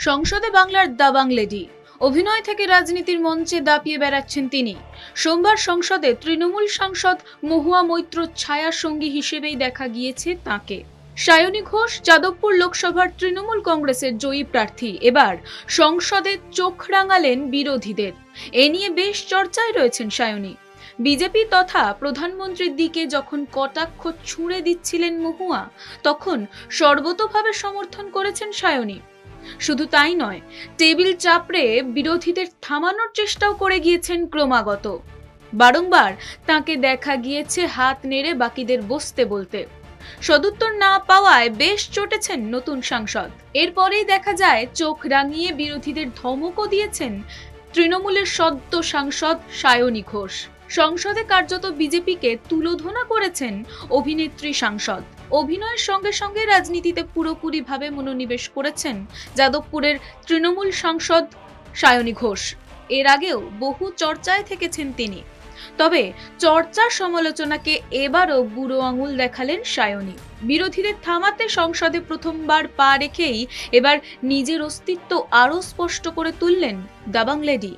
সংসদে বাংলার দাবাং লেডি। অভিনয় থেকে রাজনীতির মঞ্চে দাপিয়ে বেড়াচ্ছেন তিনি। সোমবার সংসদে তৃণমূল সাংসদ মহুয়া মৈত্র ছায়া সঙ্গী হিসেবেই দেখা গিয়েছে তাকে। সায়নী ঘোষ যাদবপুর লোকসভার তৃণমূল কংগ্রেসের জয়ী প্রার্থী এবার সংসদে চোখ রাঙালেন বিরোধীদের। এ নিয়ে বেশ চর্চায় রয়েছেন সায়নী। বিজেপি তথা প্রধানমন্ত্রীর দিকে যখন কটাক্ষ ছুঁড়ে দিচ্ছিলেন মহুয়া, তখন সর্বতোভাবে সমর্থন করেছেন সায়নী। শুধু তাই নয়, টেবিল চাপড়ে বিরোধীদের থামানোর চেষ্টাও করে গিয়েছেন ক্রমাগত। বারংবার তাকে দেখা গিয়েছে হাত নেড়ে বাকিদের বসতে বলতে। সদুত্তর না পাওয়ায় বেশ চটেছেন নতুন সাংসদ। এরপরেই দেখা যায় চোখ রাঙিয়ে বিরোধীদের ধমকও দিয়েছেন তৃণমূলের সদ্য সাংসদ সায়নী ঘোষ। সংসদে কার্যত বিজেপিকে তুলোধনা করেছেন অভিনেত্রী সাংসদ। অভিনয়ের সঙ্গে সঙ্গে রাজনীতিতে পুরোপুরিভাবে মনোনিবেশ করেছেন যাদবপুরের তৃণমূল সাংসদ সায়নী ঘোষ। এর আগেও বহু চর্চায় থেকেছেন তিনি। তবে চর্চার সমালোচনাকে এবারও বুড়ো আঙুল দেখালেন সায়নী। বিরোধীদের থামাতে সংসদে প্রথমবার পা রেখেই এবার নিজের অস্তিত্ব আরও স্পষ্ট করে তুললেন দাবাং লেডি।